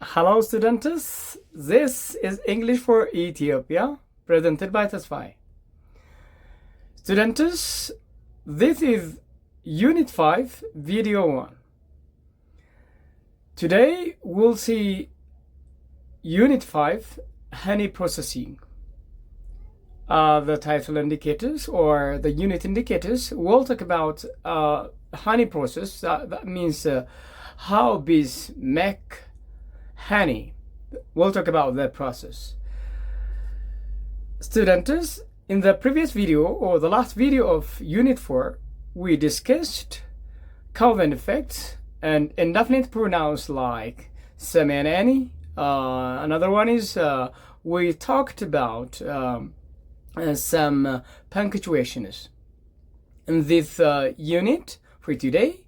Hello students, this is English for Ethiopia, presented by Tesfai. Students, this is Unit 5, Video 1. Today we'll see Unit 5, Honey Processing. The title indicators or the unit indicators will talk about honey process. That means how bees make honey. We'll talk about that process. Students, in the previous video or the last video of Unit 4, we discussed cause and effect and indefinite pronouns like some and any. Another one is we talked about some punctuations. In this unit for today,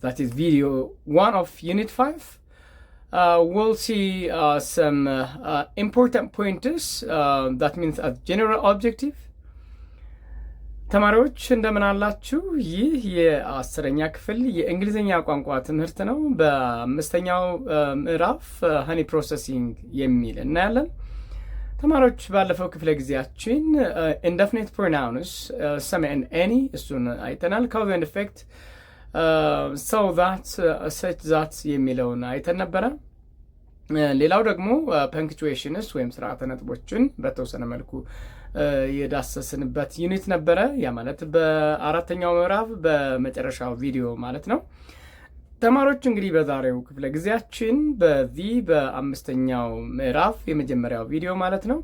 that is video 1 of Unit 5, we'll see some important pointers. That means a general objective. ተማሪዎች እንደምን አላችሁ? ይህ የአስረኛ ክፍል የእንግሊዝኛ ቋንቋ ትምህርት ነው። በአምስተኛው ምዕራፍ ሃኒ ፕሮሰሲንግ የሚል እናያለን። ተማሪዎች ባለፈው ክፍለ ጊዜያችን ኢንደፊኒት ፕሮናውንስ ሰም ኤንድ ኤኒ እሱን አይተናል። ካውዝ ኤንድ ኢፌክት ሰው ዛት ሰች ዛት የሚለውን አይተን ነበረ። ሌላው ደግሞ ፐንክቹዌሽንስ ወይም ስርዓተ ነጥቦችን በተወሰነ መልኩ የዳሰስንበት ዩኒት ነበረ። ያ ማለት በአራተኛው ምዕራፍ በመጨረሻው ቪዲዮ ማለት ነው። ተማሪዎች እንግዲህ በዛሬው ክፍለ ጊዜያችን በዚህ በአምስተኛው ምዕራፍ የመጀመሪያው ቪዲዮ ማለት ነው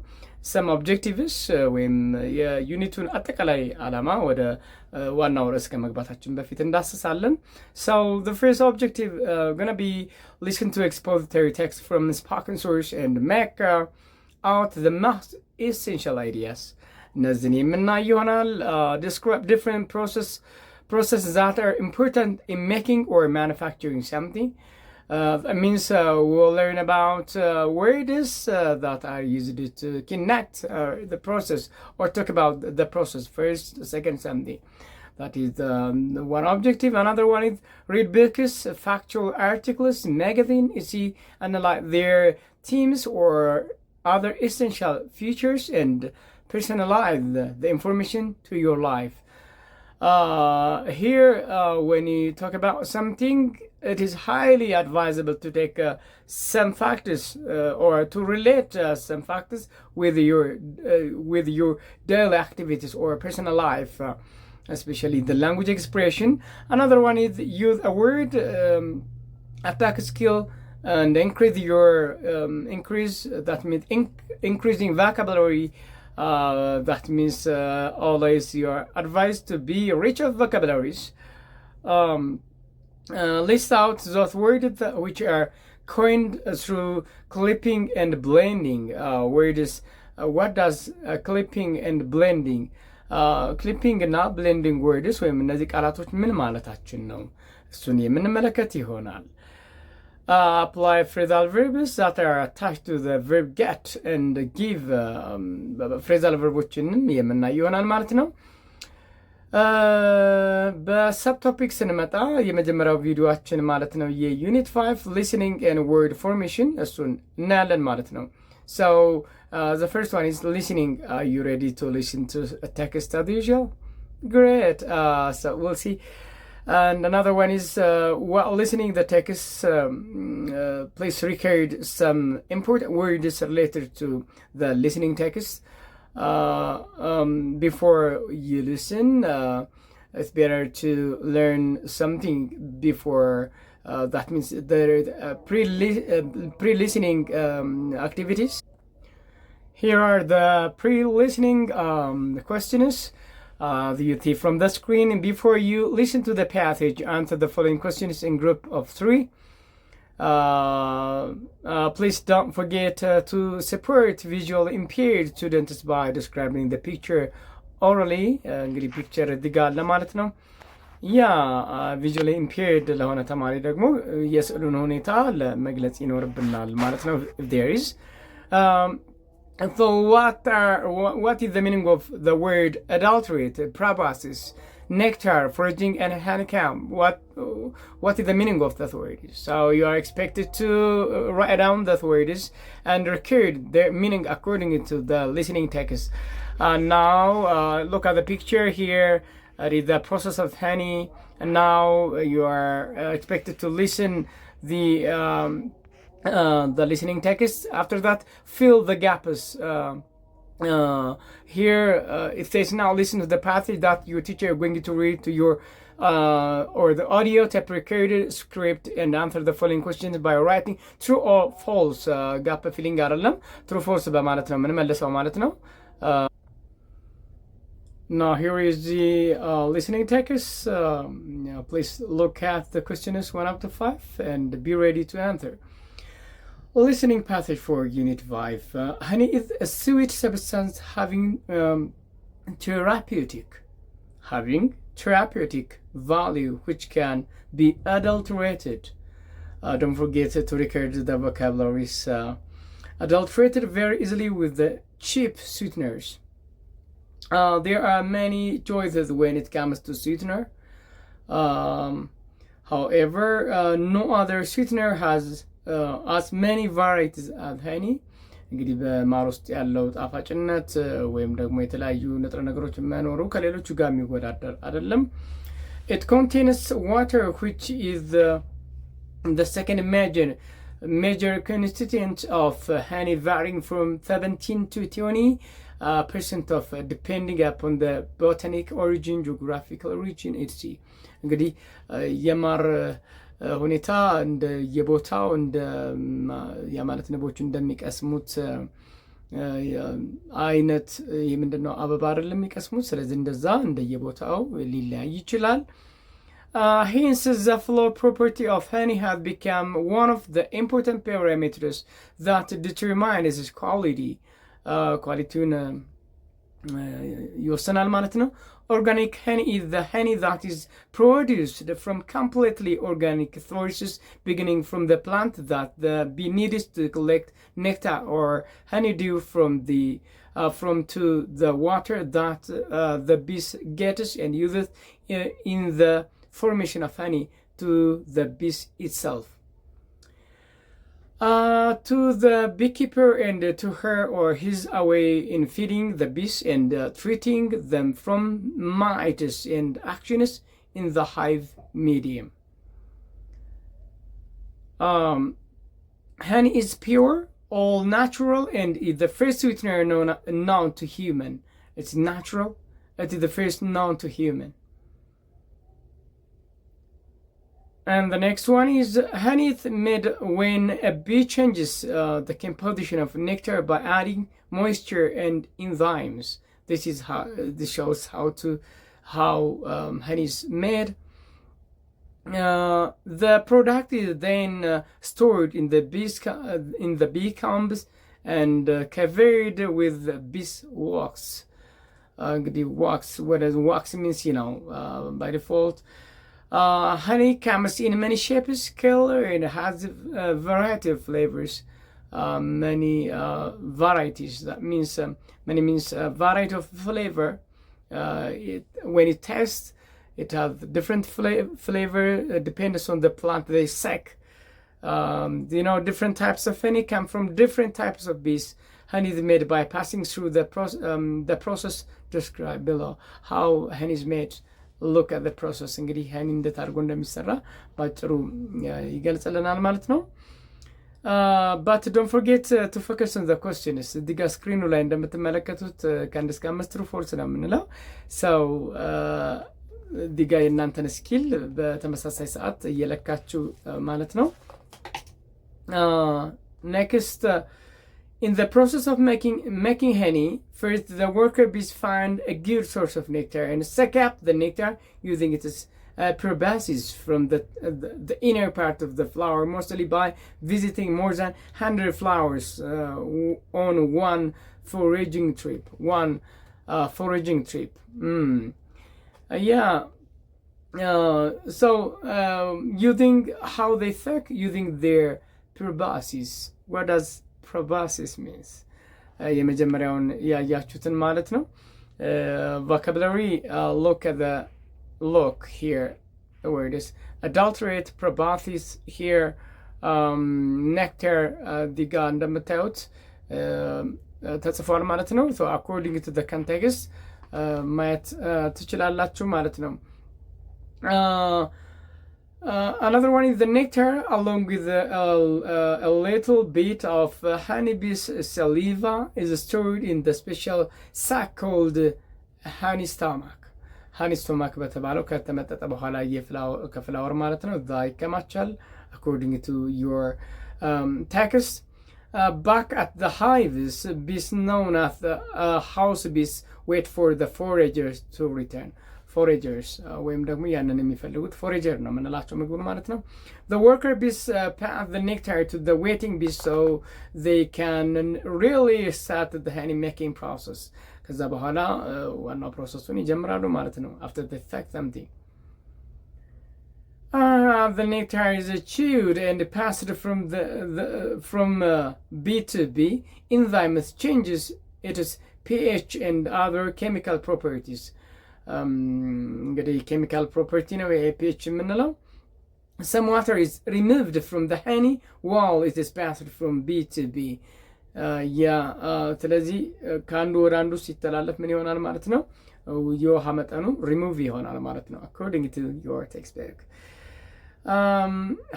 some objectives ወይም የዩኒቱን አጠቃላይ ዓላማ ወደ ዋናው ርዕስ ከመግባታችን በፊት እንዳስሳለን። So the first objective gonna be listen to expository text from the spoken source and make out the most essential ideas. እነዚህን የምናይ ይሆናል። Describe different processes that are important in making or manufacturing something. That means we'll learn about words that are used to connect the process or talk about the process first, second, something. That is one objective. Another one is read books, factual articles, magazine, see, analyze their themes or other essential features and personalize the information to your life. Here, when you talk about something, it is highly advisable to take some factors or to relate some factors with your daily activities or personal life, especially the language expression. Another one is use a word attack skill and increase that means increasing vocabulary. That means always you are advised to be rich of vocabularies. List out those words which are coined through clipping and blending. Words, what does clipping and blending? Clipping እና blending words ወይም እነዚህ ቃላቶች ምን ማለታችን ነው? እሱን የምንመለከት ይሆናል። Apply phrasal verbs that are attached to the verb get and give. phrasal verboችንም የምናይ ይሆናል ማለት ነው። በሰብቶፒክ ስንመጣ የመጀመሪያው ቪዲዮአችን ማለት ነው የዩኒት 5 listening and word formation እሱን እናያለን ማለት ነው። So the first one is listening. Are you ready to listen to a text as usual? Great. So we'll see. And another one is while listening the text, please record some important words related to the listening text. Before you listen, it's better to learn something before. That means there are pre-listening activities. Here are the pre-listening questions. You see from the screen. Before you listen to the passage, answer the following questions in group of 3. Please don't forget to support visually impaired students by describing the picture orally. እንግዲህ ፒክቸር እዚጋር ለማለት ነው። ያ ቪዥዋሊ ኢምፔርድ ለሆነ ተማሪ ደግሞ የስዕሉን ሁኔታ ለመግለጽ ይኖርብናል ማለት ነው። if there is so what is the meaning of the word adulterate? proboscis nectar, foraging, and honeycomb. What is the meaning of that word? So you are expected to write down that words and record their meaning according to the listening text. Now look at the picture here. Read the process of honey, and now you are expected to listen the listening text. After that, fill the gaps. Here it says now listen to the passage that your teacher is going to read to your or the audio tape recorded script and answer the following questions by writing true or false. ጋፕ ፊሊንግ አይደለም true false በማለት ነው የምንመልሰው ማለት ነው። Now here is the listening text. Please look at the questions 1 up to 5 and be ready to answer. Listening passage for Unit 5. Honey is a sweet substance having therapeutic value which can be adulterated. Don't forget to record the vocabularies. Adulterated very easily with the cheap sweeteners. There are many choices when it comes to sweetener. However, no other sweetener has as many varieties as honey. እንግዲህ በማር ውስጥ ያለው ጣፋጭነት ወይም ደግሞ የተለያዩ ንጥረ ነገሮች መኖሩ ከሌሎቹ ጋር የሚወዳደር አይደለም። It contains water which is the second major constituent of honey, varying from 17 to 20% of depending upon the botanic origin, geographical origin, etc. እንግዲህ የማር ሁኔታ እንደ የቦታው እንደ ያማለት ንቦች እንደሚቀስሙት አይነት የምንድነው አበባ አይደለም የሚቀስሙት። ስለዚህ እንደዛ እንደ የቦታው ሊለያይ ይችላል። Hence the flow property of honey has become one of the important parameters that determine its quality. ኳሊቲውን ይወሰናል ማለት ነው። Organic honey is the honey that is produced from completely organic sources, beginning from the plant that the bee needs to collect nectar or honeydew from to the water that the bees gets and uses in the formation of honey to the bees itself. To the beekeeper and to her or his way in feeding the bees and treating them from mites and actions in the hive medium. Honey is pure, all natural, and is the first sweetener known to human. It's natural. It is the first known to human. And the next one is honey is made when a bee changes the composition of nectar by adding moisture and enzymes. This shows how honey is made. The product is then stored in the bee combs and covered with beeswax. Wax. What does wax means? By default. Honey comes in many shapes, color, and has a variety of flavors. Many varieties. That means many means variety of flavor. When it tastes, it has different flavor. Depends on the plant they suck. Different types of honey come from different types of bees. Honey is made by passing through the process described below. How honey is made. Look at the process. እንግዲህ ሀኒ እንዴት አድርጎ እንደሚሰራ ባጭሩ ይገልጽልናል ማለት ነው። But don't forget to focus on the questions. እዚህ ጋር ስክሪኑ ላይ እንደምትመለከቱት ከአንድ እስከ 5 true false ነው የምንለው። So እዚህ ጋር የእናንተን ስኪል በተመሳሳይ ሰዓት እየለካችሁ ማለት ነው። Next, in the process of making honey, first the worker bees find a good source of nectar and suck up the nectar using its proboscis from the inner part of the flower, mostly by visiting more than 100 flowers on one foraging trip. So using how they suck, using their proboscis. What does proboscis means? የመጀመሪያውን ያያችሁትን ማለት ነው። vocabulary, look at the look here where it is adulterate proboscis here nectar ዲጋ እንደምታዩት ተጽፏል ማለት ነው። so according to the context ማየት ትችላላችሁ ማለት ነው። Another one is the nectar along with a little bit of honeybee's saliva is stored in the special sac called honey stomach. honey stomach በተባለው ከተመጠጠ በኋላ ከፍላወር ማለት ነው እዛ ይከማቻል according to your text. Back at the hives, bees known as the house bees wait for the foragers to return. foragers ወይም ደግሞ ያንን የሚፈልጉት forager ነው የምንላቸው ምግቡን ማለት ነው። The worker bees pass the nectar to the waiting bees so they can really start the honey making process. ከዛ በኋላ ዋናው ፕሮሰሱን ይጀምራሉ ማለት ነው after they pack something. The nectar is chewed and passed from bee to bee. Enzymes changes its pH and other chemical properties. እንግዲህ chemical property ነው pH የምንለው። Some water is removed from the honey while it is passed from bee to bee. ስለዚህ ከአንዱ ወደ አንዱ ሲተላለፍ ምን ይሆናል ማለት ነው? የውሃ መጠኑ ሪሙቭ ይሆናል ማለት ነው according to your textbook.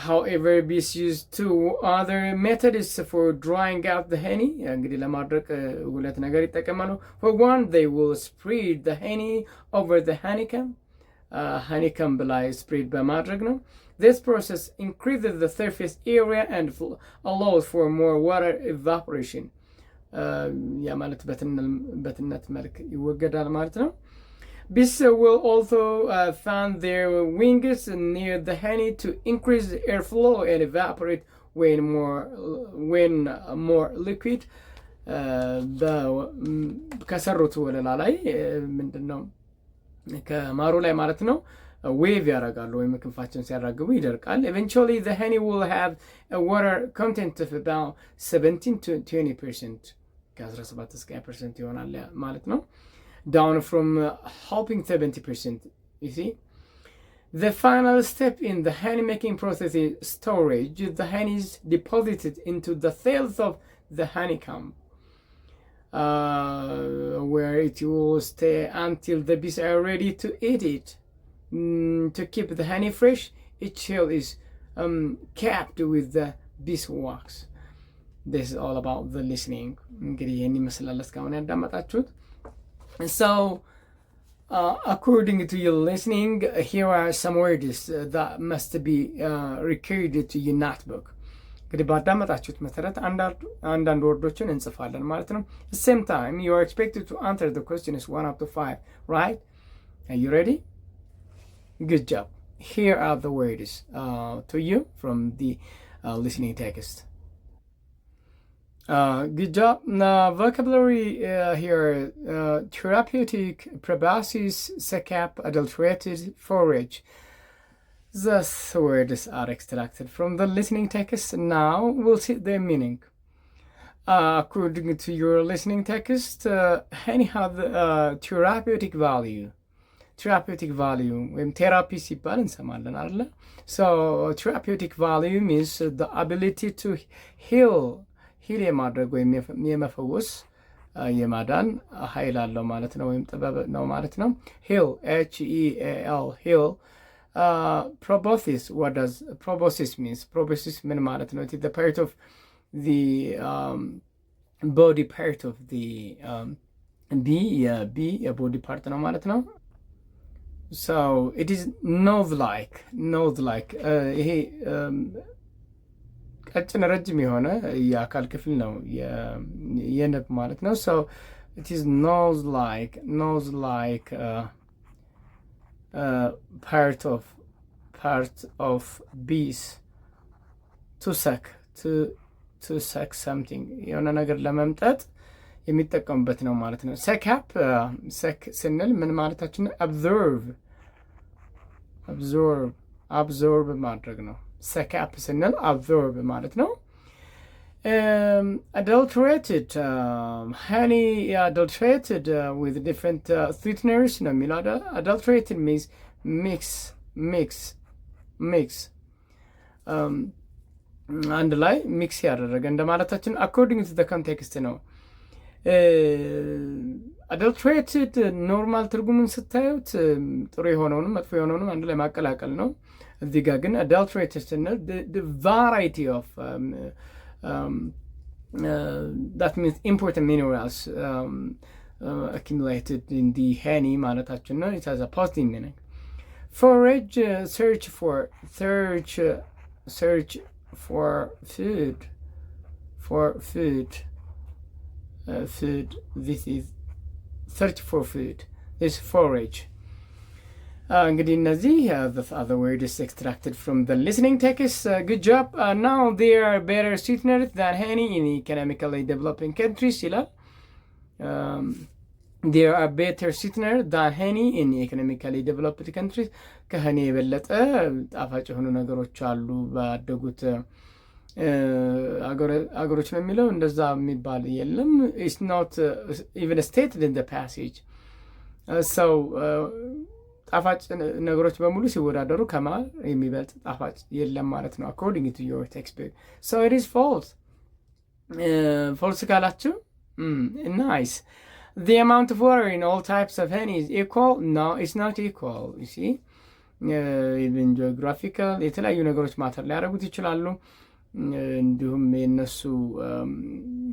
However, bees use two other methods for drying out the honey. እንግዲህ ለማድረቅ ሁለት ነገር ይጠቀማሉ። For one, they will spread the honey over the honeycomb. honeycomb ላይ spread በማድረግ ነው። This process increases the surface area and allows for more water evaporation. ያ ማለት በትነት መልክ ይወገዳል ማለት ነው። Bees will also fan their wings near the honey to increase the airflow and evaporate when more liquid. ከሰሩት ወለላ ላይ ምንድነው ከማሩ ላይ ማለት ነው ዌቭ ያደርጋሉ ወይም ክንፋቸውን ሲያራግቡ ይደርቃል። Eventually the honey will have a water content of about 17 to 20%. ከ17 እስከ 20% ይሆናል ማለት ነው። Down from helping 70%. You see, the final step in the honey making process is storage. The honey is deposited into the cells of the honeycomb, where it will stay until the bees are ready to eat it. To keep the honey fresh, each cell is capped with the beeswax. This is all about the listening. እንግዲህ ይህን ይመስላል እስካሁን ያዳመጣችሁት። So, according to your listening, here are some words that must be recorded to your notebook. እንግዲህ ባዳመጣችሁት መሰረት አንዳንድ ወርዶችን እንጽፋለን ማለት ነው። At the same time, you are expected to answer the questions 1 up to 5, right? Are you ready? Good job. Here are the words to you from the listening text. Good job. Vocabulary here: therapeutic, proboscis, secap, adulterated, forage. Those words are extracted from the listening text. Now we'll see their meaning. According to your listening text, honey has therapeutic value. Therapeutic value. When therapy ሲባል እንሰማለን አይደለ? So therapeutic value means the ability to heal የማድረግ ወይም የመፈወስ የማዳን ኃይል አለው ማለት ነው ወይም ጥበብ ነው ማለት ነው። heal HEAL heal. Proboscis, what does proboscis means? Proboscis ምን ማለት ነው? It is the part of the body part of the bee የቦዲ ፓርት ነው ማለት ነው። So it is nose like ይሄ ቀጭን ረጅም የሆነ የአካል ክፍል ነው የንብ ማለት ነው። So it is nose like part of bees to suck something የሆነ ነገር ለመምጠጥ የሚጠቀሙበት ነው ማለት ነው። ሰክ ስንል ምን ማለታችን ነው? absorb ማድረግ ነው። ሰካፕ ስንል absorb ማለት ነው። adulterated honey adulterated with different sweeteners ነው የሚለው። adulterated means ሚክስ አንድ ላይ ሚክስ ያደረገ እንደማለታችን አኮርዲንግ ቱ ዘ ኮንቴክስት ነው። አደልትሬትድ ኖርማል ትርጉሙን ስታዩት ጥሩ የሆነውንም መጥፎ የሆነውንም አንድ ላይ ማቀላቀል ነው። እዚህ ጋር ግን አደልትሬትድ ስንል ቫራይቲ ኦፍ that means important minerals accumulated in the honey ማለታችን ነው። it has a positive meaning. Forage, search for food, food. This is search for food. This forage. እንግዲህ እነዚህ the other word is extracted from the listening text. Good job. Now they are better sweeteners than honey in economically developing countries ይላል። There are better sweeteners than honey in economically developed countries. ከhoney የበለጠ ጣፋጭ የሆኑ ነገሮች አሉ ባደጉት አገሮች ነው የሚለው። እንደዛ የሚባል የለም። It's not even stated in the passage. So ጣፋጭ ነገሮች በሙሉ ሲወዳደሩ ከማር የሚበልጥ ጣፋጭ የለም ማለት ነው according to your textbook. So it is false. false ካላችሁ nice. The amount of water in all types of honey is equal? No, it's not equal. You see, even geographical የተለያዩ ነገሮች ማተር ሊያደርጉት ይችላሉ። እንዲሁም የነሱ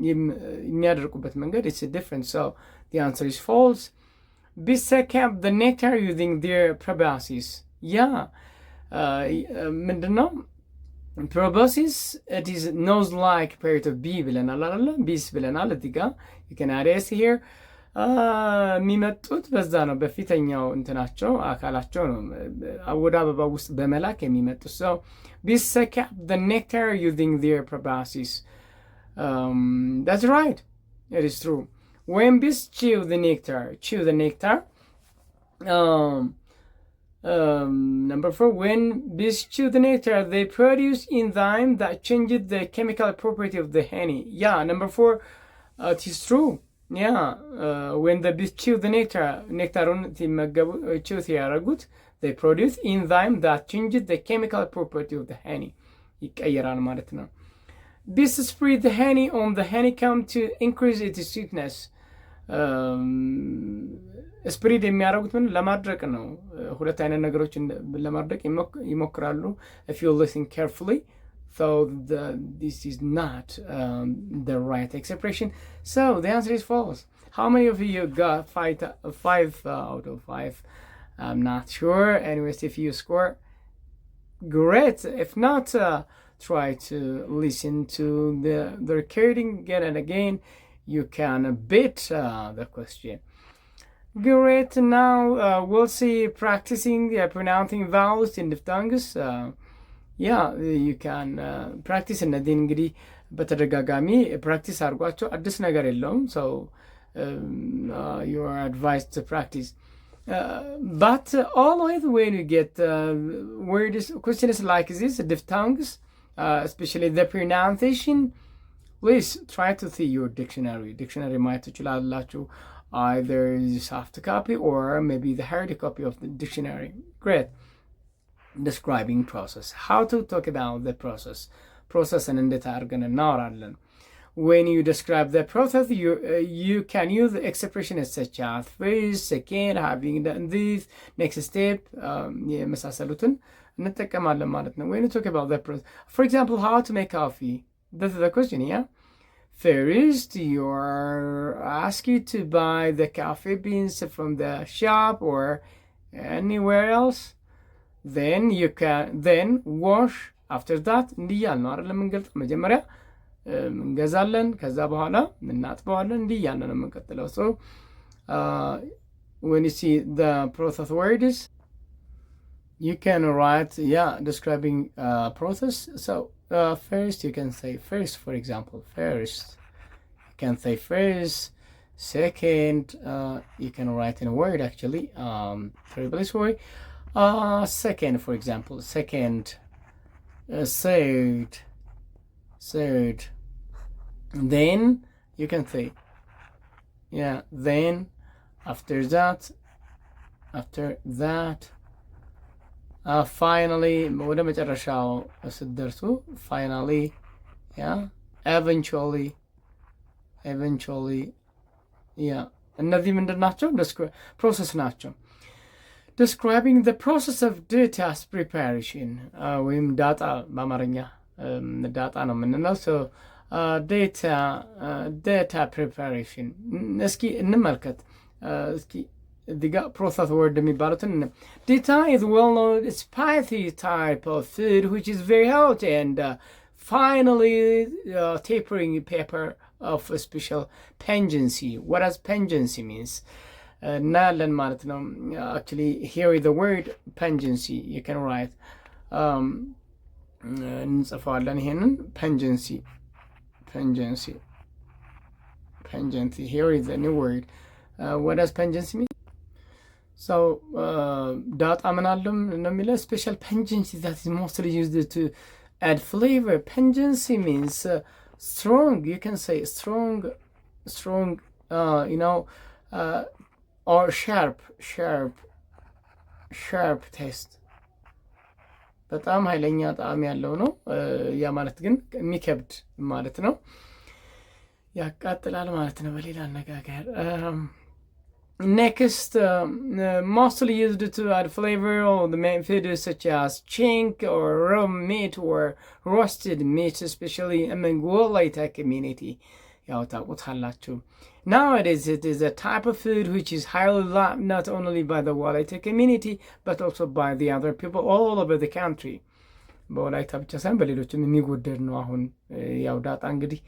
የሚያደርቁበት መንገድ it's different. So the answer is false. Bees kept the nectar using their proboscis. Yeah. ምንድነው proboscis? It is nose-like part of bee ብለናል አይደለ? bees ብለናል እዚህ ጋር you can add s here. የሚመጡት በዛ ነው በፊተኛው እንትናቸው አካላቸው ነው ወደ አበባ ውስጥ በመላክ የሚመጡት። So bees kept the nectar using their proboscis. That's right. It is true. When bees chew the nectar, number 4, when bees chew the nectar, they produce enzyme that changes the chemical property of the honey. Yeah, number 4, it is true. Yeah, when the bees chew the nectarun chew ሲያደርጉት they produce enzyme that changes the chemical property of the honey. ይቀየራል ማለት ነው። Bees spread the honey on the honeycomb to increase its sweetness. ስፕሪድ የሚያደርጉት ምን ለማድረቅ ነው። ሁለት አይነት ነገሮችን ለማድረቅ ይሞክራሉ if you listen carefully. So this is not the right expression. So the answer is false. How many of you got 5 out of 5? I'm not sure. Anyways, if you score, great. If not, try to listen to the recording again and again. You can beat the question. Great. Now we'll see practicing pronouncing vowels in diphthongs. Yeah, you can practice እነዚህ እንግዲህ በተደጋጋሚ ፕራክቲስ አድርጓቸው አዲስ ነገር የለውም። So you are advised to practice. But always when you get words, questions like this, diphthongs, especially the pronunciation, please try to see your dictionary. Dictionary ማየት ትችላላችሁ. Either the soft copy or maybe the hard copy of the dictionary. Great. Describing process. How to talk about the process. Process and እንዴት አድርገን እናወራለን. When you describe the process, you can use expressions such as first, second, having done this, next step, የመሳሰሉትን እንጠቀማለን ማለት ነው. When you talk about the process, for example, how to make coffee. This is the question, yeah? First, you're asked to buy the coffee beans from the shop or anywhere else. Then you can wash. After that, እንዲያል ነው አይደለም እንገልጽ መጀመሪያ እንገዛለን ከዛ በኋላ እናጥበዋለን እንዲያል ነው የምንቀጥለው። So when you see the process words, you can write describing process. So first you can say first, for example. First you can say first. Second, you can write in a word actually, previous word. Second, for example. Second, third. Then you can say then after that, ፋይናሊ ወደ መጨረሻው ስትደርሱ ፋይናሊ ያ ኤቨንቹዋሊ ያ እነዚህ ምንድን ናቸው? ፕሮሰስ ናቸው። describing the process of data preparation ወይም ዳጣ በአማርኛ ዳጣ ነው የምንለው። so data preparation እስኪ እንመልከት። እስኪ እዚህ ጋር ፕሮሰስ ወርድ የሚባሉትን data is well known spicy type of food which is very hot and finally tapering paper of a special pungency. What does pungency means? እናያለን ማለት ነው። actually here is the word pungency. You can write እንጽፈዋለን ይሄንን pungency. Here is the new word. What does pungency mean? So ዳጣ ምን አለም ነው የሚለው special pungency that is mostly used to add flavor. Pungency means strong. You can say strong you know or sharp taste. በጣም ኃይለኛ ጣዕም ያለው ነው። ያ ማለት ግን የሚከብድ ማለት ነው። ያቃጥላል ማለት ነው በሌላ አነጋገር። Next, mostly used to add flavor on the main food such as chink or raw meat or roasted meat, especially among Wolaita community. Nowadays, it is a type of food which is highly loved not only by the Wolaita community but also by the other people all over the country. በወላይታ ብቻ ሳይሆን በሌሎችም የሚወደድ ነው። አሁን ያው ዳጣ እንግዲህ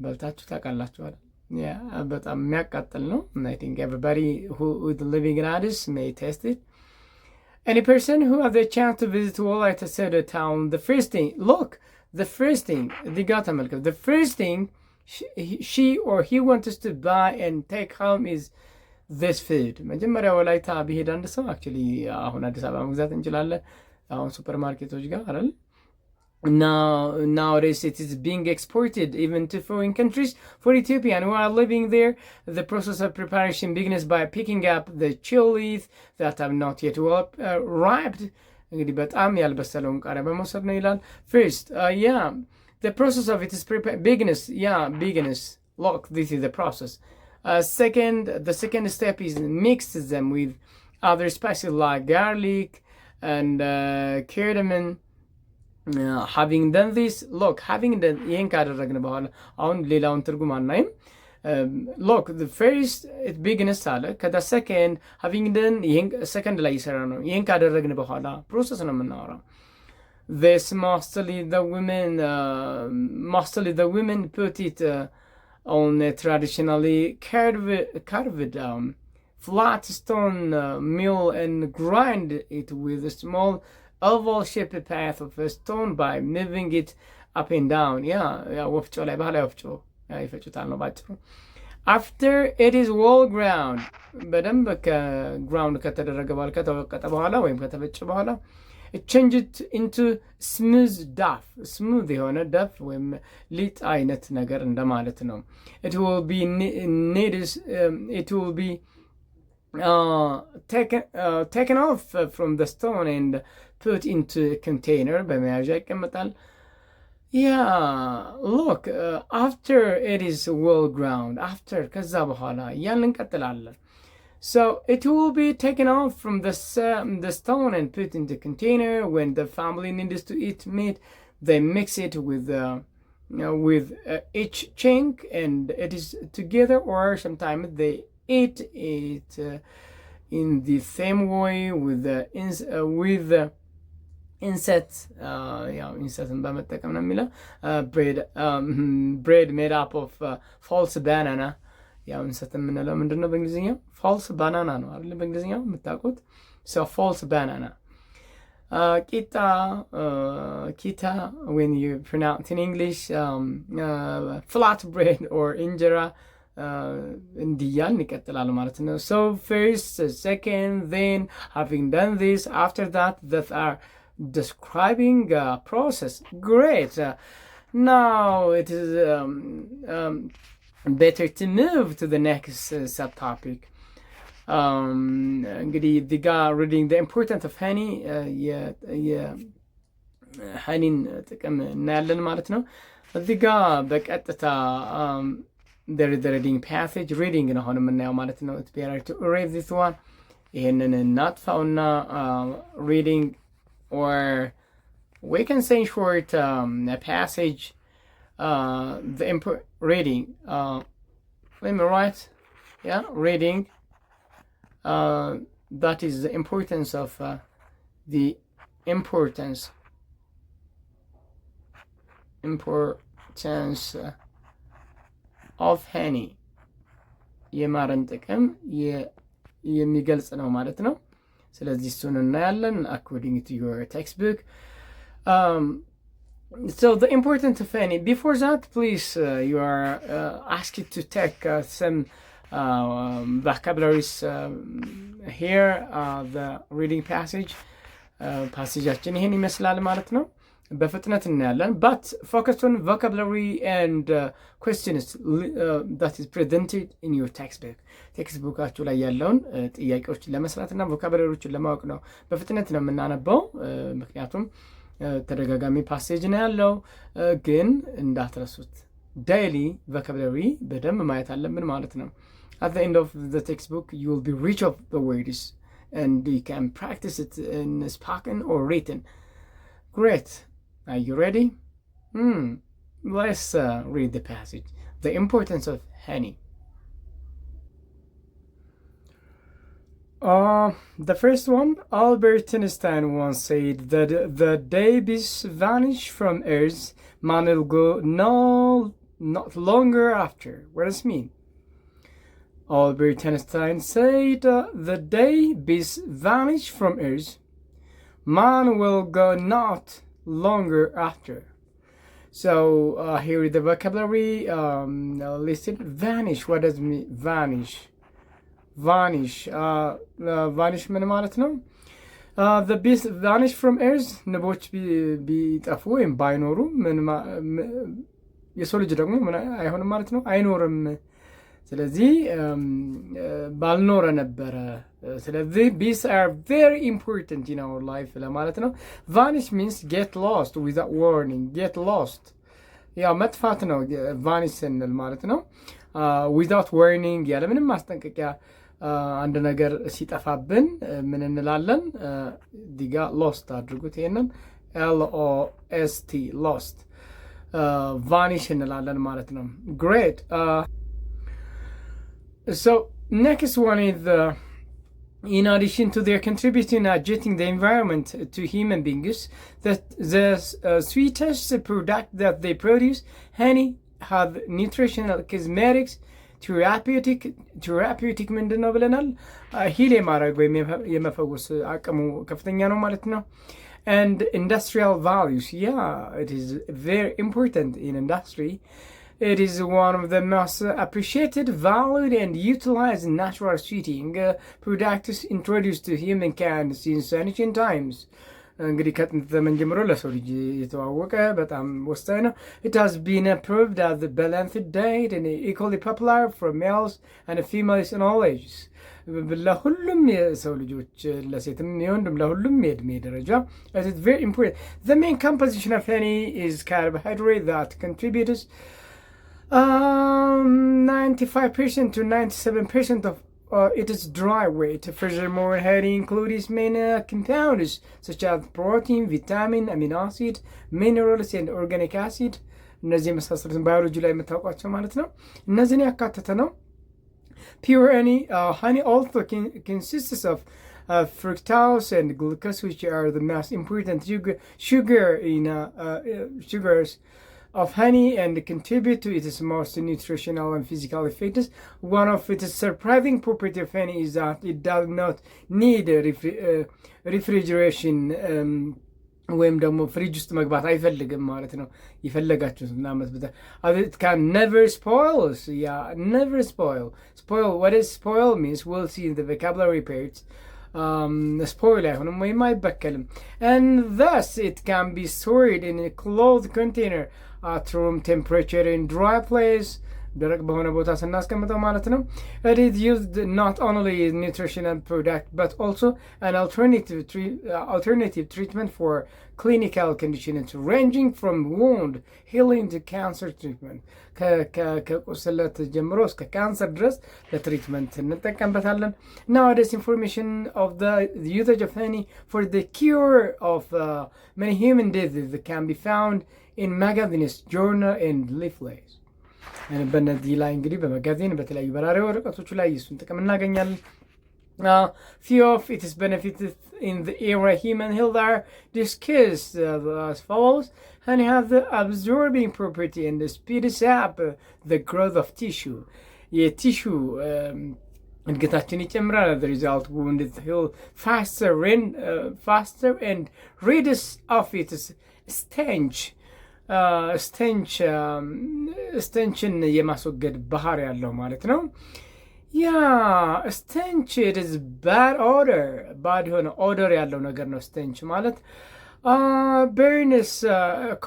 በልታችሁ ታውቃላችኋል። በጣም የሚያቃጥል ነው። I think everybody who is living in Addis may taste it. Any person who has the chance to visit Wolaita Sodo town, the first thing the first thing she or he wants to buy and take home is this food. መጀመሪያ ወላይታ ቢሄድ አንድ ሰው actually አሁን አዲስ አበባ መግዛት እንችላለን አሁን ሱፐር ማርኬቶች ጋር አይደል? Nowadays it is being exported even to foreign countries. For Ethiopians who are living there, the process of preparation begins by picking up the chilies that have not yet ripened. እንግዲህ በጣም ያልበሰለውን ቃሪያ በመውሰድ ነው ይላል። First, the process of it is begins. Look, this is the process. The second step is mix them with other spices like garlic and cardamom. Having done this, ይህን ካደረግን በኋላ አሁን ሌላውን ትርጉም አናይም። look, the first it begins አለ ከዛ second having done ይህን second ላይ ይሰራ ነው። ይህን ካደረግን በኋላ ፕሮሰስ ነው የምናወራው። This mostly the women put it on a traditionally carved flat stone mill and grind it with a small oval-shaped path of a stone by moving it up and down. ወፍጮ ላይ ባህላዊ ወፍጮ ይፈጩታል ነው ባጭሩ። After it is well ground በደንብ ከግራውንድ ከተደረገ በኋላ ከተወቀጠ በኋላ ወይም ከተፈጨ በኋላ it changed into smooth የሆነ ዳፍ ወይም ሊጥ አይነት ነገር እንደማለት ነው። It will be taken off from the stone and put into a container በመያዣ ይቀመጣል። look, after it is well ground, after ከዛ በኋላ ያን እንቀጥላለን። So it will be taken off from the stone and put in the container. When the family needs to eat meat, they mix it with each chink and it is together, or sometimes they eat it in the same way with the insects. insects በመጠቀም ነው የሚለው bread made up of false banana. ያው እንሰት የምንለው ምንድነው በእንግሊዝኛው? ፋልስ ባናና ነው አይደል? በእንግሊዝኛው የምታውቁት so false banana. ቂጣ when you pronounce in English flat bread or injera እንዲያል ይቀጥላል ማለት ነው። So first, second, then having done this, after that are describing process. Great. Now it is better to move to the next subtopic. እንግዲህ እዚህ ጋር reading the importance of honey የሀኒን ጥቅም እናያለን ማለት ነው። እዚህ ጋር በቀጥታ there is the reading passage reading ነው አሁን የምናየው ማለት ነው። it's better to erase this one ይሄንን እናጥፋውና reading or we can say in short a passage the reading let me write reading that is the importance of the importance of honey የማርን ጥቅም የሚገልጽ ነው ማለት ነው። ስለዚህ እሱን እናያለን according to your textbook. So the importance of honey. Before that, please you are asked to take some vocabularies here. The reading passage passageችን ይሄን ይመስላል ማለት ነው። በፍጥነት እናያለን but focus on vocabulary and questions that is presented in your textbook. ቴክስትቡካችሁ ላይ ያለውን ጥያቄዎችን ለመስራትና ቮካብላሪዎችን ለማወቅ ነው በፍጥነት ነው የምናነበው ምክንያቱም ተደጋጋሚ ፓሴጅ ነው ያለው ግን እንዳትረሱት ዳይሊ ቮካብላሪ በደንብ ማየት አለብን ማለት ነው። at the end of the textbook you will be rich of the words and you can practice it in spoken or written. Great. Are you ready? Let's read the passage. The importance of honey. The first one, Albert Einstein once said that the day bees vanish from Earth, man will go not longer after. What does it mean? Albert Einstein said the day bees vanish from Earth, man will go not longer after. So here is the vocabulary listed. Vanish. What does it mean? Vanish. Vanish ምን ማለት ነው? The bees vanish from earth. ንቦች ቢጠፉ ወይም ባይኖሩ የሰው ልጅ ደግሞ ምን አይሆንም ማለት ነው? አይኖርም። ስለዚህ ባልኖረ ነበረ። ስለዚህ bees are very important in our life ለማለት ነው። vanish means get lost without warning. get lost ያው መጥፋት ነው vanish ስንል ማለት ነው። without warning ያለምንም ማስጠንቀቂያ አንድ ነገር ሲጠፋብን ምን እንላለን? ዲጋ lost አድርጉት ይሄንን lost lost vanish እንላለን ማለት ነው። great. So next one is in addition to their contributing adjusting the environment to human beings, that the sweetest product that they produce, honey, have nutritional cosmetics, therapeutic ምንድን ነው ብለናል? ሂል የማድረግ ወይም የመፈወስ አቅሙ ከፍተኛ ነው ማለት ነው። and industrial values, it is very important in industry. It is one of the most appreciated, valued, and utilized natural sweetening products introduced to humankind since ancient times. እንግዲህ ከጥንት ዘመን ጀምሮ ለሰው ልጅ የተዋወቀ በጣም ወሳኝ ነው። It has been proved as a balanced diet and equally popular for males and females in all ages. ለሁሉም የሰው ልጆች ለሴትም የወንድም ለሁሉም የእድሜ ደረጃ it is very important. The main composition of honey is carbohydrate that contributes 95% to 97% of its dry weight. Furthermore, honey includes many compounds such as protein, vitamin, amino acid, minerals, and organic acid. እነዚህ የመሳሰሉትን ባዮሎጂ ላይ የምታውቋቸው ማለት ነው። እነዚህን ያካተተ ነው። Pure honey also consists of fructose and glucose, which are the most important sugars of honey and contribute to its most nutritional and physical effects. One of its surprising properties of honey is that it does not need refrigeration. ወይም ደግሞ ፍሪጅ ውስጥ መግባት አይፈልግም ማለት ነው። ይፈልጋችሁት ምናምን it can never spoil. Never spoil. What is spoil means we'll see in the vocabulary parts. Spoil አይሆንም ወይም አይበከልም. And thus it can be stored in a closed container at room temperature in dry place. ደረቅ በሆነ ቦታ ስናስቀምጠው ማለት ነው። it is used not only as nutritional product but also an alternative treatment for clinical conditions ranging from wound healing to cancer treatment ከቁስለት ጀምሮ እስከ ካንሰር ድረስ ለትሪትመንት እንጠቀምበታለን። Nowadays information of the usage of honey for the cure of many human diseases can be found in magazines, journal and leaflets. በእነዚህ ላይ እንግዲህ በመጋዜን በተለያዩ በራሪ ወረቀቶቹ ላይ እሱን ጥቅም እናገኛለን። Few of its benefits in the area human health are discussed as follows. Honey has the absorbing property and speeds up the growth of tissue. የቲሹ እድገታችን ይጨምራል። the result wounded heal faster and reduce of its stenችን የማስወገድ ባህሪ ያለው ማለት ነው። stench it is bad odor ባድ የሆነ ኦደር ያለው ነገር ነው stench ማለት። burns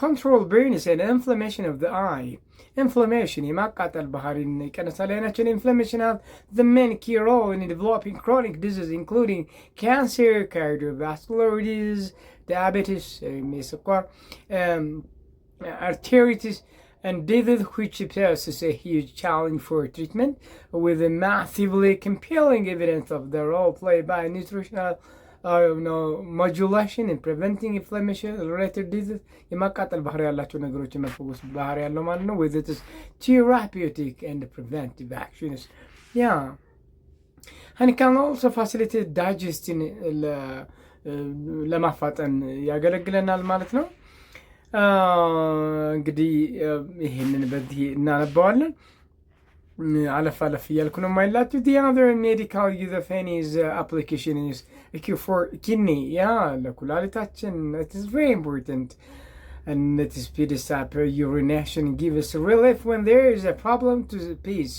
control burns and inflammation of the eye. inflammation የማቃጠል ባህሪን ይቀንሳል። አይናችን inflammation have the main key role in developing chronic disease including cancer, cardiovascular disease, diabetes, ስኳር, arthritis and disease which poses a huge challenge for treatment with a massively compelling evidence of the role played by nutritional modulation in preventing inflammation related disease. የማቃጠል ባህሪ ያላቸው ነገሮች የመፈወስ ባህሪ ያለው ማለት ነው with its therapeutic and preventive actions. honey can also facilitate digestion ለማፋጠን ያገለግለናል ማለት ነው። እንግዲህ ይሄንን በዚህ እናነባዋለን። አለፍ እያልኩ ነው የማይላችሁ። the other medical use of honey's application is a cure for kidney. ለኩላሊታችን it is very important and it speeds up urination, gives relief when there is a problem to peace.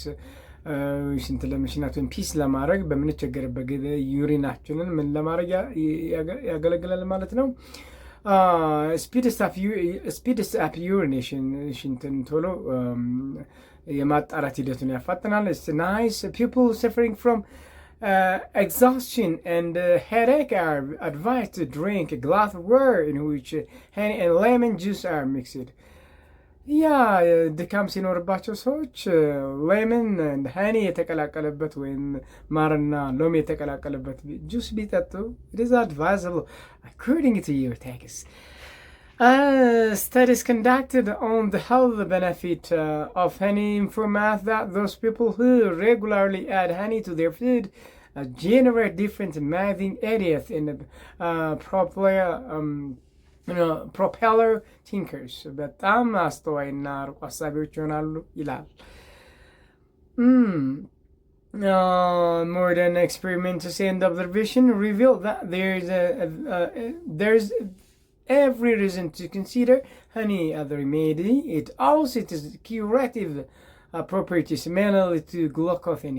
ሽንት ለመሽናት ወይም ፒስ ለማድረግ በምንቸገርበት ጊዜ ዩሪናችንን ምን ለማድረግ ያገለግላል ማለት ነው። speeds up urination ሽንትን ቶሎ የማጣራት ሂደቱን ያፋጥናል። it's nice. People suffering from exhaustion and headache are advised to drink a glass of water in which honey and lemon juice are mixed. ድካም ሲኖርባቸው ሰዎች ሌመን and honey የተቀላቀለበት ወይም ማርና ሎሚ የተቀላቀለበት ጁስ ቢጠጡ it is advisable according to your text. Studies conducted on the health benefit of honey inform us that those people who regularly add honey to their food generate different amazing areas in the propeller thinkers. በጣም አስተዋይና ርቆ አሳቢዎች ይሆናሉ ይላል። Modern experiments and observation reveal that there's every reason to consider honey as a remedy. It also has curative properties, mainly to glucose and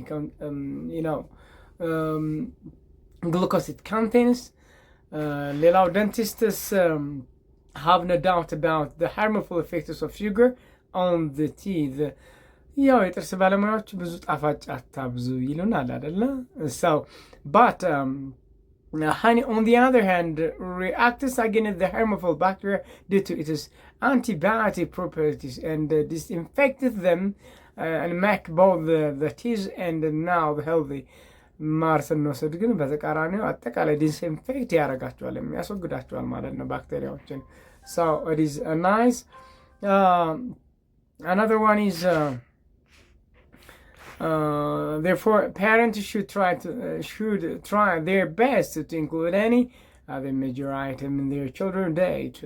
glucose it contains. ሌላው dentists have no doubt about the harmful effects of sugar on the teeth. የጥርስ ባለሙያዎች ብዙ ጣፋጭ አታብዙ ይሉናል አይደለ? So but honey on the other hand reacts against the harmful bacteria due to its antibiotic properties and disinfects them and make both the teeth and now the healthy. ማር ስንወስድ ግን በተቃራኒው አጠቃላይ ዲስኢንፌክት ያደርጋቸዋል የሚያስወግዳቸዋል ማለት ነው ባክቴሪያዎችን። so it is nice. Another one is therefore parents should try their best to include any other major item in their children's diet.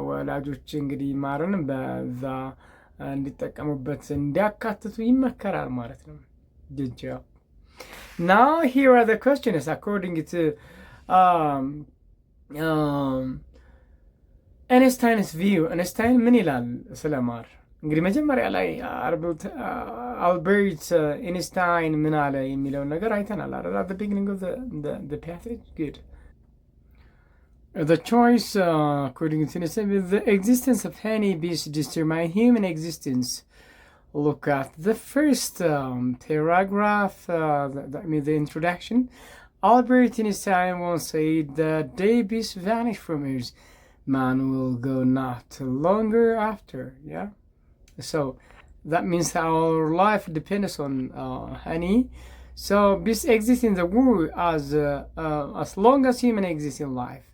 ወላጆች እንግዲህ ማርን በዛ እንዲጠቀሙበት እንዲያካትቱ ይመከራል ማለት ነው። Now here are the questions according to Einstein's view. Einstein ምን ይላል ስለ ማር? እንግዲህ መጀመሪያ ላይ አልበርት ኢንስታይን ምን አለ የሚለውን ነገር አይተናል አይደል? At the beginning of the passage. Good. The choice according to Einstein, the existence of honey bees determine human existence. look at the first paragraph, the introduction. Albert Einstein once said that day beasts vanish from Earth, man will go not longer after. Yeah, so that means our life depends on honey. So beasts exist in the world as long as human exists in life.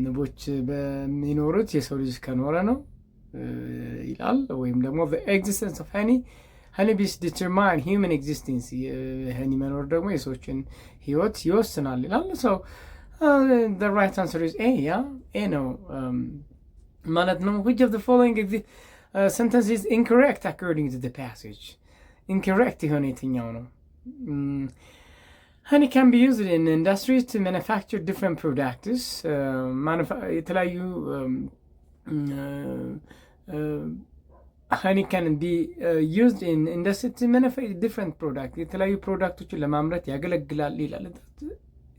ንቦች በሚኖሩት የሰው ልጅ ከኖረ ነው ይላል። ወይም ደግሞ the existence of honey bees determine human existence honey መኖር ደግሞ የሰዎችን ህይወት ይወስናል ይላል። so the right answer is A. yeah, A ነው ማለት ነው። which of the following sentence is incorrect according to the passage? incorrect የሆነ የትኛው ነው? honey can be used in industries to manufacture different products. የተለያዩ honey can be used in industry to manufacture different products. የተለያዩ ፕሮዳክቶችን ለማምረት ያገለግላል ይላል።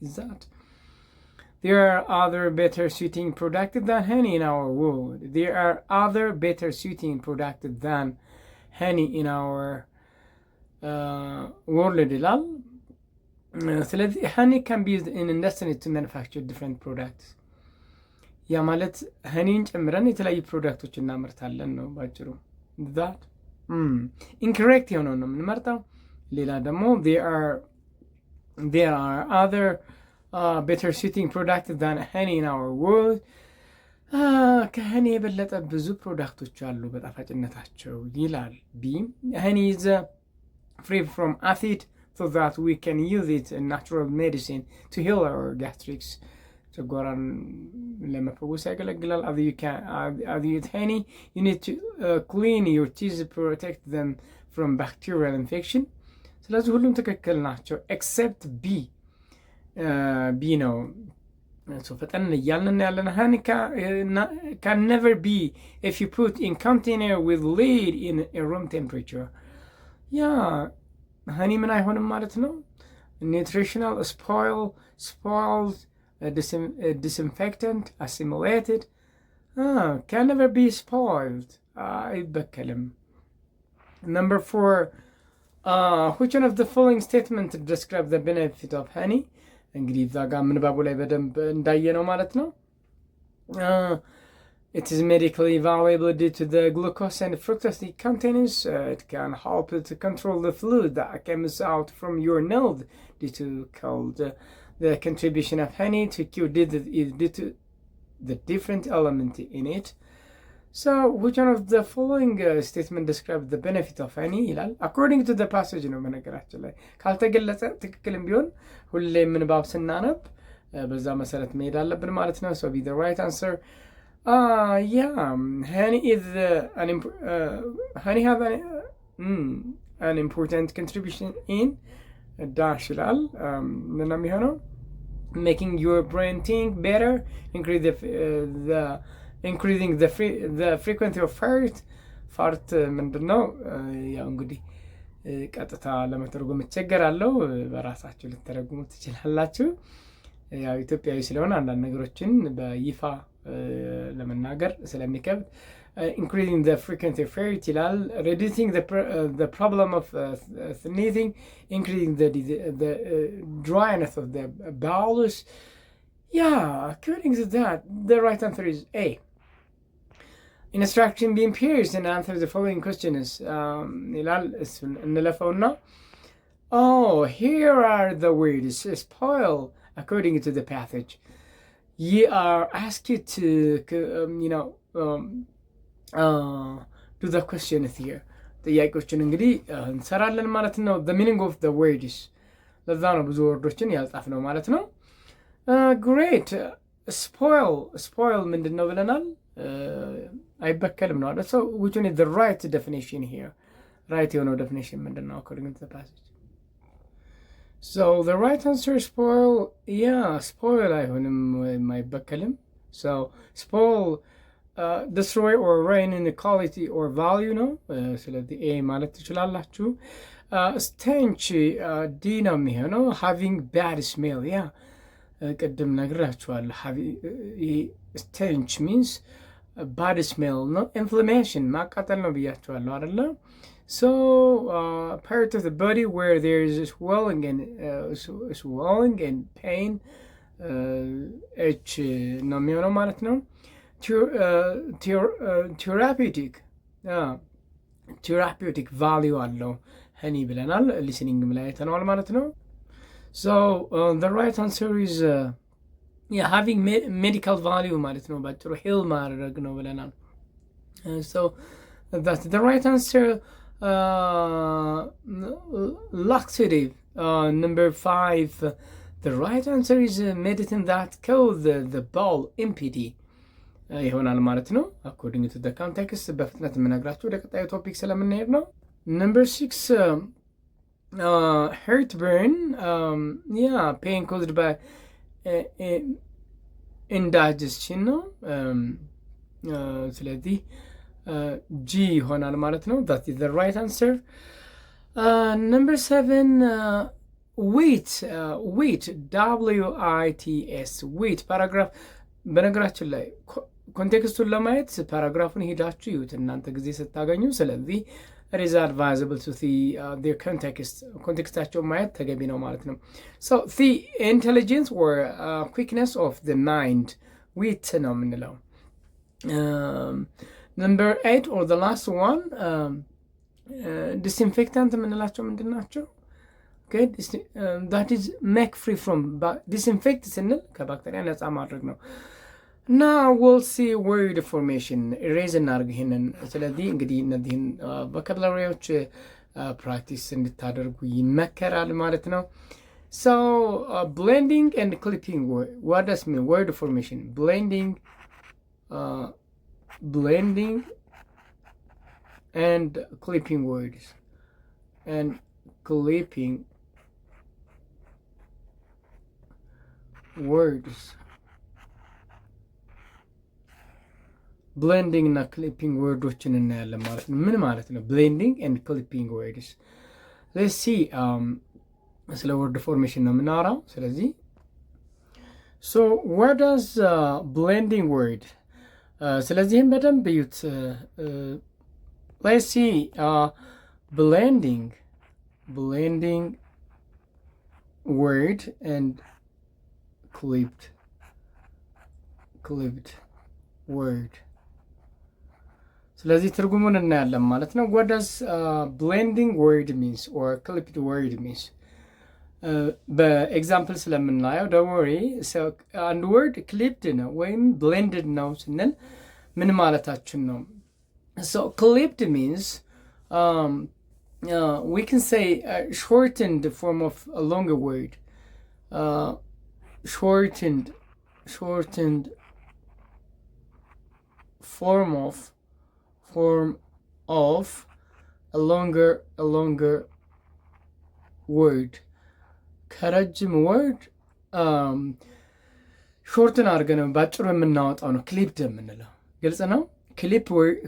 is that there are other better suiting products than honey in our world. There are other better suiting products than honey in our world ይላል። ስለዚህ honey can be used in industry to manufacture different products. ያ ማለት ሀኒን ጨምረን የተለያዩ ፕሮዳክቶች እናመርታለን ነው ባጭሩ። that incorrect የሆነው ነው የምንመርጠው። ሌላ ደግሞ there are other better suiting products than honey in our world. ከሀኒ የበለጠ ብዙ ፕሮዳክቶች አሉ በጣፋጭነታቸው ይላል። B honey is free from acid so that we can use it in natural medicine to heal our gastrics. ጨጓራን ለመፈወስ ያገለግላል። as you eat honey you need to clean your teeth to protect them from bacterial infection. ስለዚህ ሁሉም ትክክል ናቸው except B ነው። ፈጠን እያልን ያለን honey can never be if you put in container with lid in a room temperature. honey ምን አይሆንም ማለት ነው? nutritional spoiled disinfectant assimilated can never be spoiled. አይበከልም። number 4 which one of the following statements describe the benefit of honey? እንግዲህ እዛ ጋር ምንባቡ ላይ በደንብ እንዳየ ነው ማለት ነው። it is medically valuable due to the glucose and fructose it contains. It can help to control the fluid that comes out from your nose due to cold. The contribution of honey to cure disease is due to the different element in it. So which one of the following statement describes the benefit of honey ይላል። according to the passage ነው በነገራችን ላይ ካልተገለጸ ትክክልም ቢሆን ሁሌም ምንባብ ስናነብ በዛ መሰረት መሄድ አለብን ማለት ነው። so be the right answer. honey is honey have an important contribution in dash ይላል። ምን ነው የሚሆነው? making your brain think better, increasing the frequency of fart ምንድነው? ያው እንግዲህ ቀጥታ ለመተርጎም እቸገራለሁ። በራሳችሁ ልትተረጉሙ ትችላላችሁ። ያው ኢትዮጵያዊ ስለሆነ አንዳንድ ነገሮችን በይፋ ለመናገር ስለሚከብድ increasing the frequency of fart ይላል። reducing the problem of sneezing, increasing the dryness of the bowels. According to that the right answer is A. instruction being pierced and answer the following questions ይላል። እሱን እንለፈውና here are the words spoil according to the passage. You are asked to do the questions here. ጥያቄዎችን እንግዲህ እንሰራለን ማለት ነው። the meaning of the words ለዛ ነው ብዙ ወርዶችን ያልጻፍ ነው ማለት ነው። great spoil ምንድን ነው ብለናል? አይበከልም ነው አይደል? so which one is the right definition here? right የሆነው definition ምንድን ነው according to the passage? so the right answer is spoil አይሆንም ወይም አይበከልም። so spoil destroy or ruin in quality or value ነው። ስለዚህ A ማለት ትችላላችሁ። stench D ነው የሚሆነው having bad smell ቅድም ነግራችኋለሁ። stench means ባድ ስሜል ነው። ኢንፍላሜሽን ማቃጠል ነው ብያቸዋለሁ አይደለ? So part of the body where there is swelling and pain ነው የሚሆነው ማለት ነው። ቴራፒውቲክ ቫሊዩ አለው ሀኒ ብለናል። ሊስኒንግ ላይ አይተነዋል ማለት ነው። So the right answer is having medical value ማለት ነው። ባጭሩ ሂል ማድረግ ነው ብለናል። So that's the right answer. Laxative. Number 5. The right answer is medicine that kills the bowel impede. ይሆናል ማለት ነው። according to the context በፍጥነት የምነግራችሁ ወደ ቀጣዩ ቶፒክ ስለምንሄድ ነው። Number 6. Heartburn. Pain caused by indigestion ነው። ስለዚህ G ይሆናል ማለት ነው። that is the right answer. Number 7. Wait. WITS wait ፓራግራፍ በነገራችን ላይ ኮንቴክስቱን ለማየት ፓራግራፉን ሄዳችሁ ይዩት እናንተ ጊዜ ስታገኙ። ስለዚህ it is advisable to see their context ኮንቴክስታቸውን ማየት ተገቢ ነው ማለት ነው። So the intelligence or quickness of the mind wit ነው የምንለው። Number 8 or the last one disinfectant የምንላቸው ምንድን ናቸው? Okay, that is make free from disinfect ስንል ከባክቴሪያ ነፃ ማድረግ ነው። Now we'll see word formation erase እናድርግ ይሄንን። ስለዚህ እንግዲህ እነዚህን vocabularyዎች ፕራክቲስ እንድታደርጉ ይመከራል ማለት ነው። So blending and clipping what does mean word formation? Blending and clipping words and clipping words. Blending እና clipping words እናያለን ማለት ነው። ምን ማለት ነው blending and clipping words? Let's see ስለ word formation ነው የምናወራው። ስለዚህ so what does blending word ስለዚህም በደንብ እዩት። let's see blending word and clipped word ስለዚህ ትርጉሙን እናያለን ማለት ነው። what does blending word means or clipped word means? በኤግዛምፕል ስለምናየው ደወሪ አንድ ወርድ clipped ነው ወይም blended ነው ስንል ምን ማለታችን ነው? So clipped means we can say a shortened form of a longer word. Shortened form of a longer word. ከረጅም ወርድ ሾርትን አድርገን ባጭሩ የምናወጣው ነው ክሊፕድ የምንለው። ግልጽ ነው።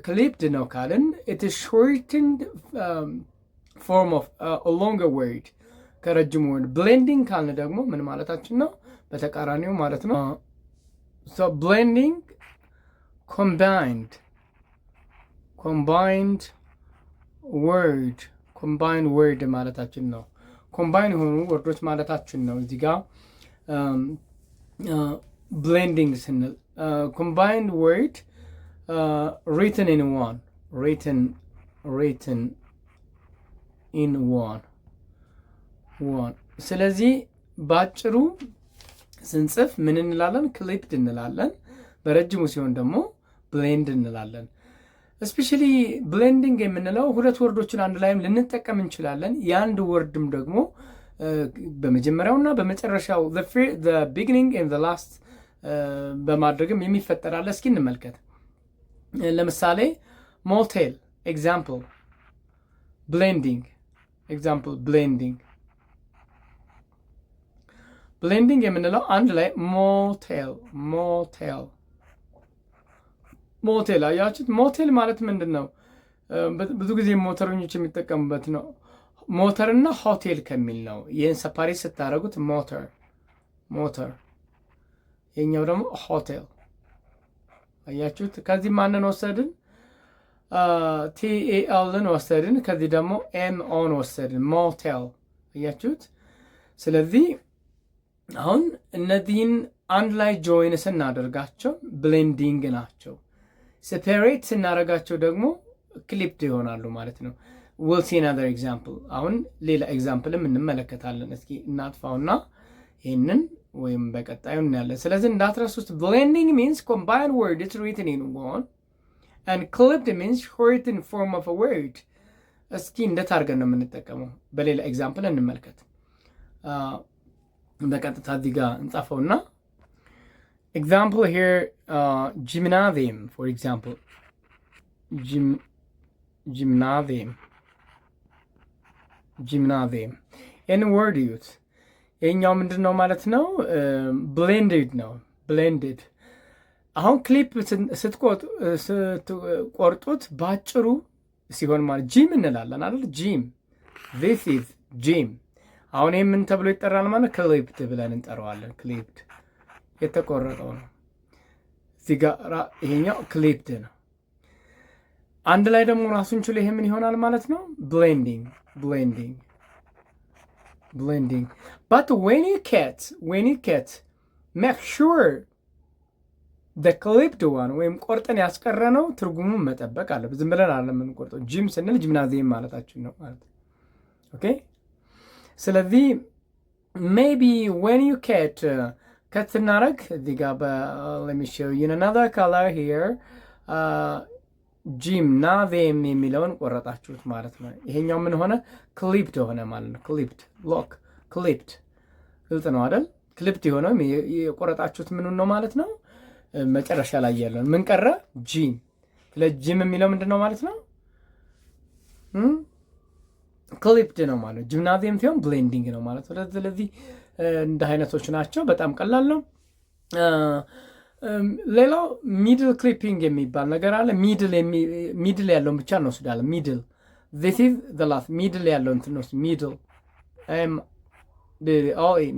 ክሊፕድ ነው ካልን it is shortened form of a longer word ከረጅም ወርድ። blending ካልን ደግሞ ምን ማለታችን ነው? በተቃራኒው ማለት ነው። so blending combined word ማለታችን ነው። ኮምባይን የሆኑ ወርዶች ማለታችን ነው። እዚህ ጋር blending ስንል combined word written in one ስለዚህ ባጭሩ ስንጽፍ ምን እንላለን? clipped እንላለን። በረጅሙ ሲሆን ደግሞ blend እንላለን። እስፔሻሊ ብሌንዲንግ የምንለው ሁለት ወርዶችን አንድ ላይም ልንጠቀም እንችላለን። የአንድ ወርድም ደግሞ በመጀመሪያውና በመጨረሻው the beginning and the last በማድረግም የሚፈጠር አለ። እስኪ እንመልከት። ለምሳሌ ሞቴል ኤግዛምፕል ብሌንዲንግ ኤግዛምፕል ብሌንዲንግ የምንለው አንድ ላይ ሞቴል አያችሁት? ሞቴል ማለት ምንድን ነው? ብዙ ጊዜ ሞተረኞች የሚጠቀሙበት ነው። ሞተርና ሆቴል ከሚል ነው። ይህን ሰፓሬት ስታደርጉት ሞተር፣ የኛው ደግሞ ሆቴል። አያችሁት? ከዚህ ማንን ወሰድን? ቲኤልን ወሰድን። ከዚህ ደግሞ ኤምኦን ወሰድን፣ ሞቴል። አያችሁት? ስለዚህ አሁን እነዚህን አንድ ላይ ጆይን ስናደርጋቸው ብሌንዲንግ ናቸው። ሴፐሬት ስናደርጋቸው ደግሞ ክሊፕድ ይሆናሉ ማለት ነው። ዊል ሲ አናዘር ኤግዛምፕል። አሁን ሌላ ኤግዛምፕልም እንመለከታለን። እስኪ እናጥፋውና ይህንን ወይም በቀጣዩ እናያለን። ስለዚህ እንዳትረሱት ብሌንዲንግ ሚንስ ኮምባይንድ ወርድ ኢትስ ሪትን ኢን ዋን and clipped means shortened form of a word። እስኪ እንዴት አድርገን ነው የምንጠቀመው? በሌላ ኤግዛምፕል እንመልከት። በቀጥታ እዚህ ጋር እንጻፈውና example here, gymnasium for example, gymnasium in word use የኛው ምንድነው ማለት ነው? blended ነው። blended አሁን ክሊፕ ስትቆርጡት ባጭሩ ሲሆን ማለት ጂም እንላለን አይደል? ጂም this is ጂም። አሁን ይሄ ምን ተብሎ ይጠራል ማለት? ክሊፕድ ብለን እንጠራዋለን። ክሊፕድ የተቆረጠው ነው። እዚህ ጋር ይሄኛው ክሊፕድ ነው። አንድ ላይ ደግሞ ራሱን ችሎ ይሄ ምን ይሆናል ማለት ነው? blending but when you cut make sure the clipped one ወይም ቆርጠን ያስቀረነው ትርጉሙን መጠበቅ አለበት። ዝም ብለን አይደለም የምንቆርጠው። ጂም ስንል ጂምናዚየም ማለታችን ነው ማለት ኦኬ። ስለዚህ maybe when you cut ስናደርግ እዚህ ጋር let me show you another color here ጂምናዚየም የሚለውን ቆረጣችሁት ማለት ነው። ይሄኛው ምን ሆነ? ክሊፕድ ሆነ ማለት ነው። ክሊፕድ ሎክ ክሊፕድ ግልጽ ነው አይደል? ክሊፕድ የሆነው የቆረጣችሁት ምኑን ነው ማለት ነው? መጨረሻ ላይ ያለው ምን ቀረ? ጂም። ለጂም የሚለው ምንድነው ማለት ነው? ክሊፕድ ነው ማለት ነው። ጂምናዚየም ሲሆን ብሌንዲንግ ነው ማለት ነው። ስለዚህ እንደ አይነቶች ናቸው። በጣም ቀላል ነው። ሌላው ሚድል ክሊፒንግ የሚባል ነገር አለ። ሚድል ያለውን ብቻ እንወስዳለን። ሚድል this is the last ሚድል ያለውን እንትነስ ሚድል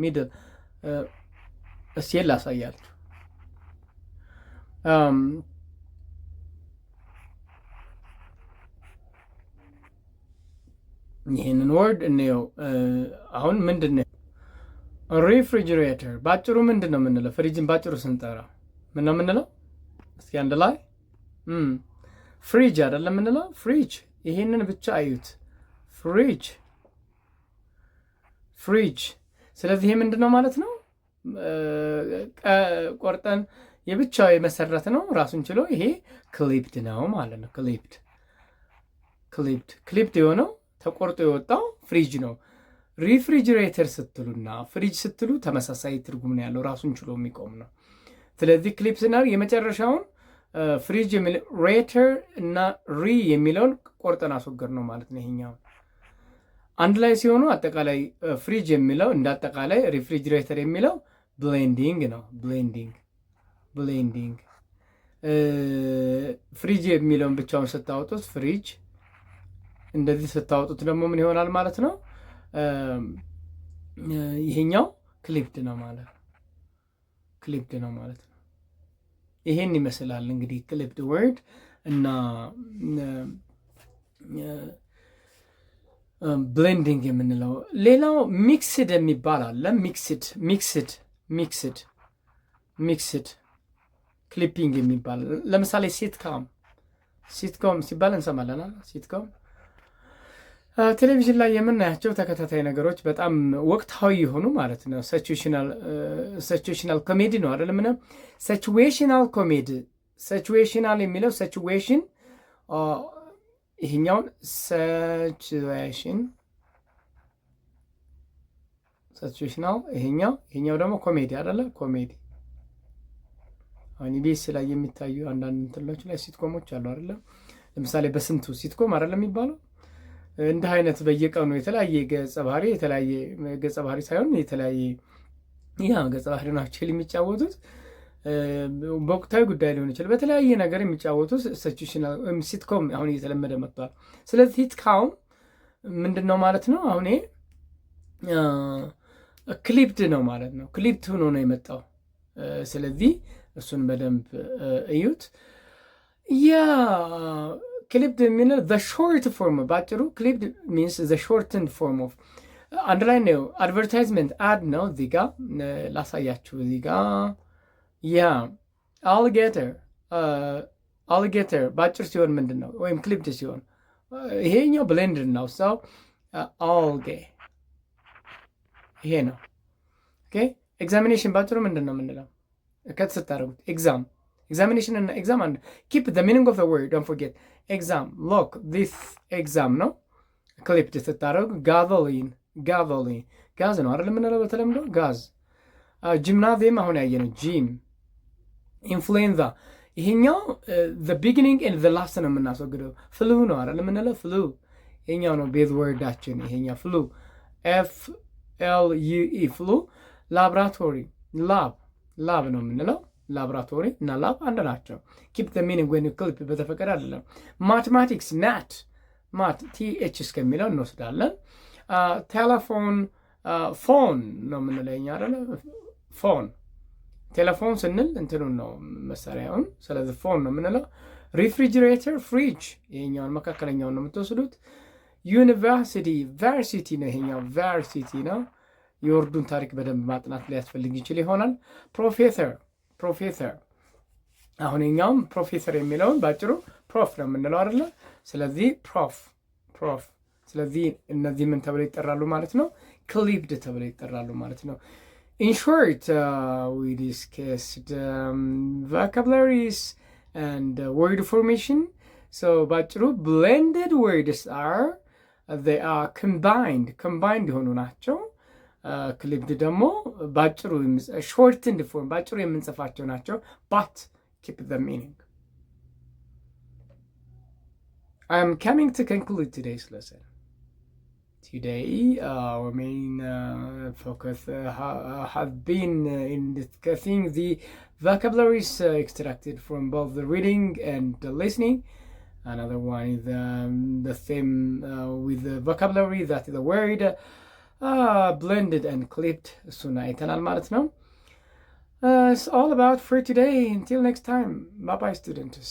ሚድል እስኪ ላሳያችሁ። ይህንን ወርድ እንየው። አሁን ምንድን ነው ሪፍሪጅሬተር? ባጭሩ ምንድን ነው የምንለው? ፍሪጅን ባጭሩ ስንጠራ ምን ነው የምንለው? እስኪ አንድ ላይ ፍሪጅ አይደለም የምንለው? ፍሪጅ። ይሄንን ብቻ አዩት። ፍሪጅ። ስለዚህ ይሄ ምንድን ነው ማለት ነው? ቆርጠን የብቻው የመሰረት ነው ራሱን ችሎ። ይሄ ክሊፕድ ነው ማለት ነው። ክሊፕድ የሆነው ተቆርጦ የወጣው ፍሪጅ ነው። ሪፍሪጅሬተር ስትሉና ፍሪጅ ስትሉ ተመሳሳይ ትርጉም ነው ያለው፣ ራሱን ችሎ የሚቆም ነው። ስለዚህ ክሊፕ ስናደርግ የመጨረሻውን ፍሪጅ ሬተር እና ሪ የሚለውን ቆርጠን አስወገድ ነው ማለት ነው። ይሄኛው አንድ ላይ ሲሆኑ አጠቃላይ ፍሪጅ የሚለው እንደ አጠቃላይ ሪፍሪጅሬተር የሚለው ብሌንዲንግ ነው። ብሌንዲንግ ፍሪጅ የሚለውን ብቻውን ስታወጡት ፍሪጅ፣ እንደዚህ ስታወጡት ደግሞ ምን ይሆናል ማለት ነው? ይሄኛው ክሊፕድ ነው ማለት ነው። ይሄን ይመስላል እንግዲህ ክሊፕድ ወርድ እና ብሌንዲንግ የምንለው። ሌላው ሚክስድ የሚባል አለ። ሚክስድ ክሊፒንግ የሚባል ለምሳሌ ሲትኮም ሲባል እንሰማለን። ሲትኮም ቴሌቪዥን ላይ የምናያቸው ተከታታይ ነገሮች በጣም ወቅታዊ የሆኑ ማለት ነው። ሲቹዌሽናል ኮሜዲ ነው አይደለም? ነው ሲቹዌሽናል ኮሜዲ። ሲቹዌሽናል የሚለው ሲቹዌሽን፣ ይሄኛውን ሲቹዌሽናል፣ ይሄኛው ደግሞ ኮሜዲ አይደለ? ኮሜዲ አሁን ኢቢኤስ ላይ የሚታዩ አንዳንድ እንትሎች ላይ ሲትኮሞች አሉ አይደለም? ለምሳሌ በስንቱ ሲትኮም አይደለም የሚባለው። እንዲህ አይነት በየቀኑ የተለያየ ገጸ ባህሪ ሳይሆን የተለያየ ገጸ ባህሪ ናቸው የሚጫወቱት። በወቅታዊ ጉዳይ ሊሆን ይችላል፣ በተለያየ ነገር የሚጫወቱት ሲትኮም አሁን እየተለመደ መጥቷል። ስለዚህ ሲትኮም ምንድን ነው ማለት ነው? አሁን ክሊፕድ ነው ማለት ነው። ክሊፕድ ሆኖ ነው የመጣው። ስለዚህ እሱን በደንብ እዩት። ያ ክሊፕድ የሚለው the short form ባጭሩ ክሊፕድ means the shortened form of አንድ ላይ ነው። አድቨርታይዝመንት አድ ነው። እዚህ ጋ ላሳያችሁ። እዚህ ጋ ያ አሊጌተር በአጭር ሲሆን ምንድን ነው? ወይም ክሊፕድ ሲሆን ይሄኛው ብሌንድድ ነው። ሰው አልጌ ይሄ ነው። ኦኬ ኤግዛሚኔሽን ባጭሩ ምንድን ነው የምንለው? ከተሰጣረጉት ኤግዛሚኔሽን እና ኤግዛም አንድ ኪፕ the meaning of the word don't forget ኤግዛም ሎክ this ኤግዛም ነው። ክሊፕድ ስታደረጉ ጋዞሊን ጋዝ ነው አይደል የምንለው በተለምዶ ጋዝ። ጂምናዚየም አሁን ያየ ነው ጂም። ኢንፍሉዌንዛ ይሄኛው the beginning and the last ነው የምናስወግደው። ፍሉ ነው አይደል የምንለው ፍሉ ይሄኛው ነው ቤዝ ወርዳችን። ይሄኛው ፍሉ FLUE ፍሉ። ላብራቶሪ ላብ ነው የምንለው። ላብራቶሪ እና ላብ አንድ ናቸው። ኪፕ the meaning when you clip በተፈቀደ አይደለም። ማቴማቲክስ ናት ማት TH እስከሚለው እንወስዳለን። ቴሌፎን ፎን ነው የምንለው እኛ አይደለ ፎን ቴሌፎን ስንል እንትኑን ነው መሳሪያውን። ስለዚህ ፎን ነው የምንለው። ሪፍሪጅሬተር ፍሪጅ ይሄኛውን መካከለኛውን ነው የምትወስዱት። ዩኒቨርሲቲ ቫርሲቲ ነው ይሄኛው ቫርሲቲ ነው። የወርዱን ታሪክ በደንብ ማጥናት ሊያስፈልግ ይችል ይሆናል። ፕሮፌሰር አሁን የኛውም ፕሮፌሰር የሚለውን ባጭሩ ፕሮፍ ነው የምንለው አይደለ። ስለዚህ ፕሮፍ ስለዚህ እነዚህ ምን ተብለው ይጠራሉ ማለት ነው? ክሊፕድ ተብለው ይጠራሉ ማለት ነው። In short, we discussed vocabularies and word formation. So ባጭሩ blended words they are combined የሆኑ ናቸው። ክሊፕድ ደግሞ ባጭሩ shortened form ባጭሩ የምንጽፋቸው ናቸው። But keep the meaning. I am coming to conclude today's lesson. Today, our main focus has been in discussing the vocabularies extracted from both the reading and the listening. Another one is the same with the vocabulary, that is the word blended and clipped. It's all about for today. Until next time, bye-bye, students.